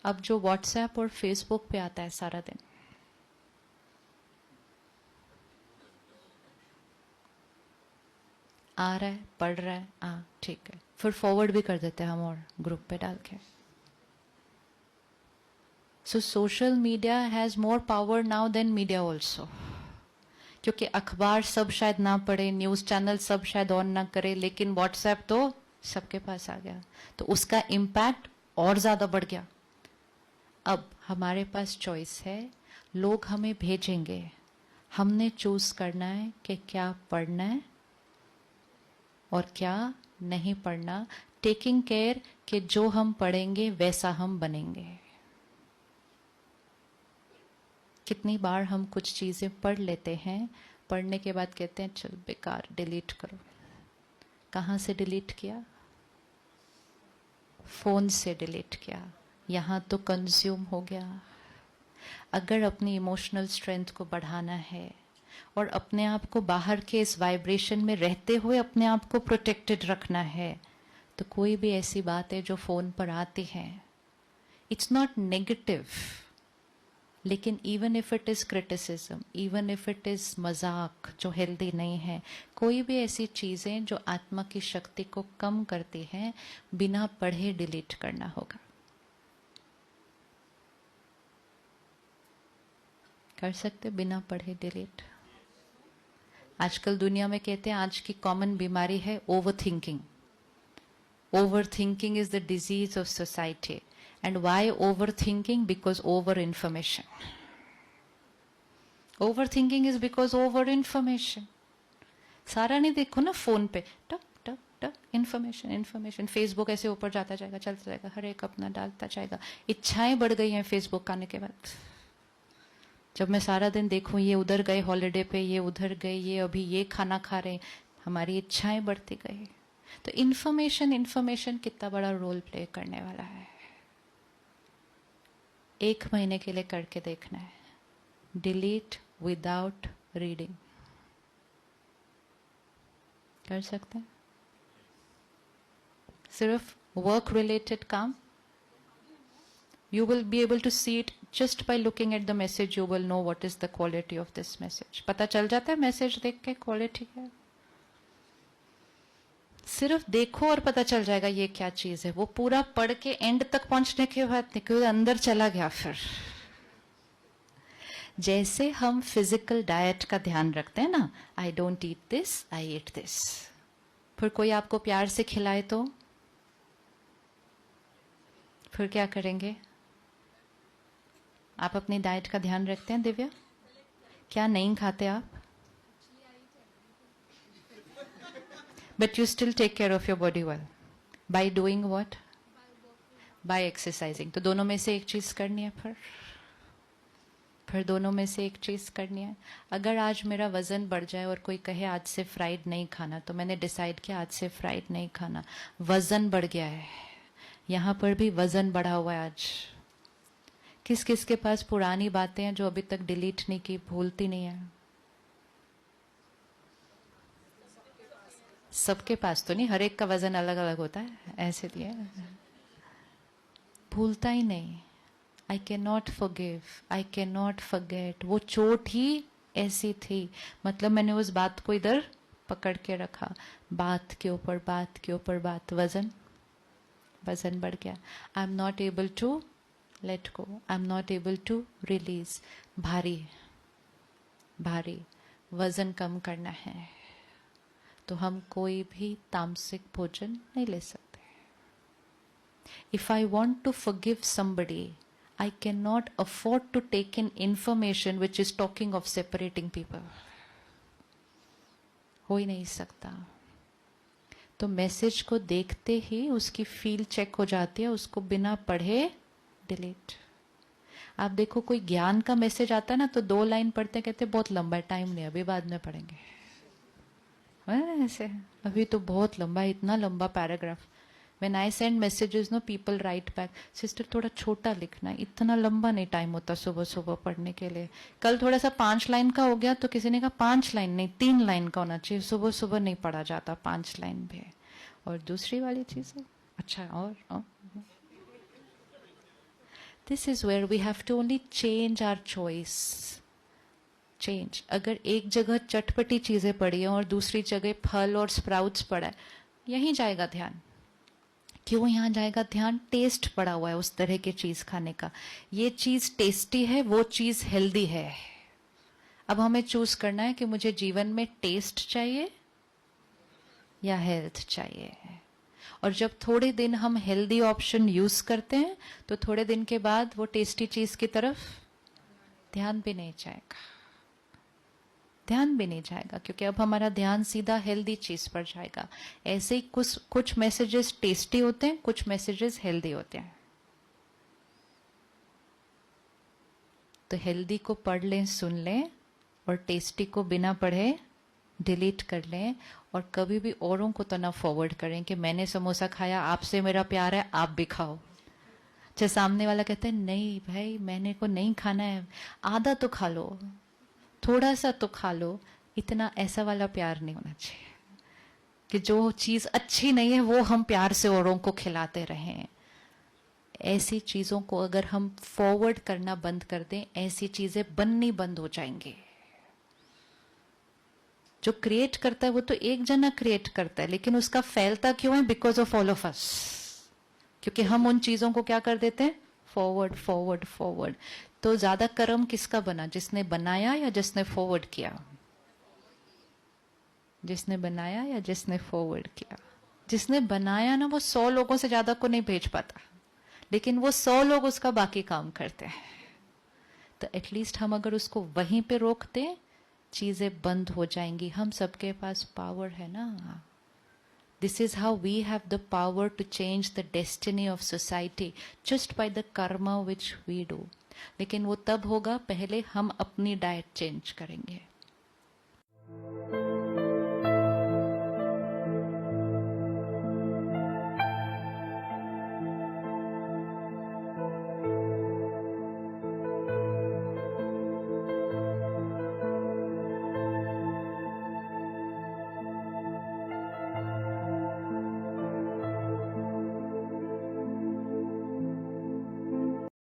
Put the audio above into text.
अब जो व्हाट्सएप और फेसबुक पे आता है सारा दिन, आ रहा है, पढ़ रहा है, हाँ ठीक है, फिर फॉरवर्ड भी कर देते हैं हम और ग्रुप पे डाल के. So social media has more power now than media also. क्योंकि अखबार सब शायद ना पढ़े, न्यूज चैनल सब शायद ऑन ना करे, लेकिन व्हाट्सएप तो सबके पास आ गया, तो उसका इम्पैक्ट और ज्यादा बढ़ गया. अब हमारे पास चॉइस है, लोग हमें भेजेंगे, हमने चूज करना है कि क्या पढ़ना है और क्या नहीं पढ़ना, टेकिंग केयर कि जो हम पढ़ेंगे वैसा हम बनेंगे. कितनी बार हम कुछ चीजें पढ़ लेते हैं, पढ़ने के बाद कहते हैं चल बेकार, डिलीट करो. कहाँ से डिलीट किया? फोन से डिलीट किया. यहाँ तो कंज्यूम हो गया. अगर अपनी इमोशनल स्ट्रेंथ को बढ़ाना है और अपने आप को बाहर के इस वाइब्रेशन में रहते हुए अपने आप को प्रोटेक्टेड रखना है, तो कोई भी ऐसी बात है जो फोन पर आती है, इट्स नॉट नेगेटिव, लेकिन even if it is criticism, even if it is मजाक जो हेल्दी नहीं है, कोई भी ऐसी चीजें जो आत्मा की शक्ति को कम करती हैं, बिना पढ़े डिलीट करना होगा. कर सकते बिना पढ़े डिलीट? आजकल दुनिया में कहते हैं आज की कॉमन बीमारी है over thinking. Over thinking is the disease of society. And why over thinking? Because over information. Over thinking is because over information. सारा नहीं देखो ना फोन पे, टक टक टक, इंफॉर्मेशन इंफॉर्मेशन. फेसबुक ऐसे ऊपर जाता जाएगा, चलता जाएगा, हर एक अपना डालता जाएगा. इच्छाएं बढ़ गई हैं फेसबुक आने के बाद. जब मैं सारा दिन देखूं ये उधर गए हॉलिडे पे, ये उधर गए, ये अभी ये खाना खा रहे, हमारी इच्छाएं बढ़ती गई. तो इंफॉर्मेशन इंफॉर्मेशन कितना बड़ा रोल प्ले करने वाला है. 1 महीने के लिए करके देखना है, डिलीट विदाउट रीडिंग. कर सकते हैं? सिर्फ वर्क रिलेटेड काम. You will be able to see it just by looking at the message. You will know what is the quality of this message. पता चल जाता है मैसेज देख के क्वालिटी है. सिर्फ देखो और पता चल जाएगा ये क्या चीज है. वो पूरा पढ़ के एंड तक पहुंचने के बाद निकल अंदर चला गया. फिर जैसे हम फिजिकल डाइट का ध्यान रखते हैं ना, I don't eat this, I eat this. फिर कोई आपको प्यार से खिलाए तो फिर क्या करेंगे? आप अपनी डाइट का ध्यान रखते हैं दिव्या? क्या नहीं खाते आप? But you still take care of your body well by doing what? By exercising. तो दोनों में से एक चीज करनी है. फिर दोनों में से एक चीज करनी है. अगर आज मेरा वजन बढ़ जाए और कोई कहे आज से फ्राइड नहीं खाना, तो मैंने डिसाइड किया आज से फ्राइड नहीं खाना. वजन बढ़ गया है, यहां पर भी वजन बढ़ा हुआ है. आज किस किस के पास पुरानी बातें हैं जो अभी तक डिलीट नहीं की, भूलती नहीं है? सबके पास तो नहीं, हर एक का वजन अलग अलग होता है, ऐसे दिए भूलता ही नहीं. I can not forgive, I can not forget. वो चोट ही ऐसी थी, मतलब मैंने उस बात को इधर पकड़ के रखा, बात के ऊपर बात के ऊपर बात, वजन बढ़ गया. I am not able to let go, I am not able to release. भारी वजन कम करना है तो हम कोई भी तामसिक भोजन नहीं ले सकते. If I want to forgive somebody, I cannot afford to take in information which is talking of separating people. हो ही नहीं सकता. तो मैसेज को देखते ही उसकी फील चेक हो जाती है, उसको बिना पढ़े डिलीट. आप देखो कोई ज्ञान का मैसेज आता है ना, तो 2 लाइन पढ़ते कहते बहुत लंबा है, टाइम नहीं, अभी बाद में पढ़ेंगे. ऐसे अभी तो बहुत लंबा है, इतना लंबा paragraph. When I send messages, no, people write back, sister थोड़ा छोटा लिखना है, इतना लंबा नहीं टाइम होता सुबह सुबह पढ़ने के लिए. कल थोड़ा सा 5 लाइन का हो गया तो किसी ने कहा 5 लाइन नहीं 3 लाइन का होना चाहिए, सुबह सुबह नहीं पढ़ा जाता 5 लाइन भी. और दूसरी वाली चीज है, अच्छा और this is where we have to only change our choice. Change. अगर एक जगह चटपटी चीजें पड़ी हैं और दूसरी जगह फल और स्प्राउट्स पड़ा है, यहीं जाएगा ध्यान. क्यों यहाँ जाएगा ध्यान? टेस्ट पड़ा हुआ है उस तरह की चीज खाने का. ये चीज टेस्टी है, वो चीज हेल्दी है. अब हमें चूज करना है कि मुझे जीवन में टेस्ट चाहिए या हेल्थ चाहिए. और जब थोड़े दिन हम हेल्दी ऑप्शन यूज करते हैं तो थोड़े दिन के बाद वो टेस्टी चीज की तरफ ध्यान भी नहीं जाएगा. ध्यान भी नहीं जाएगा क्योंकि अब हमारा ध्यान सीधा हेल्दी चीज पर जाएगा. ऐसे ही कुछ मैसेजेस टेस्टी होते हैं, कुछ मैसेजेस हेल्दी होते हैं. तो हेल्दी को पढ़ लें, सुन लें, और टेस्टी को बिना पढ़े डिलीट कर लें. और कभी भी औरों को तो ना फॉरवर्ड करें कि मैंने समोसा खाया, आपसे मेरा प्यार है, आप भी खाओ. चाहे सामने वाला कहते हैं नहीं भाई मैंने को नहीं खाना है, आधा तो खा लो, थोड़ा सा तो खा लो. इतना ऐसा वाला प्यार नहीं होना चाहिए कि जो चीज अच्छी नहीं है वो हम प्यार से औरों को खिलाते रहें. ऐसी चीजों को अगर हम फॉरवर्ड करना बंद कर दें, ऐसी चीजें बननी बंद हो जाएंगी. जो क्रिएट करता है वो तो एक जना क्रिएट करता है, लेकिन उसका फैलता क्यों है? Because of all of us. क्योंकि हम उन चीजों को क्या कर देते हैं? Forward forward forward. तो ज्यादा कर्म किसका बना? जिसने बनाया या जिसने फॉरवर्ड किया? जिसने बनाया या जिसने फॉरवर्ड किया? जिसने बनाया ना, वो 100 लोगों से ज्यादा को नहीं भेज पाता, लेकिन वो 100 लोग उसका बाकी काम करते हैं. तो एटलीस्ट हम अगर उसको वहीं पे रोक दें, चीजें बंद हो जाएंगी. हम सबके पास पावर है ना. This is how we have the power to change the destiny of society just by the karma which we do. लेकिन वो तब होगा पहले हम अपनी डाइट चेंज करेंगे.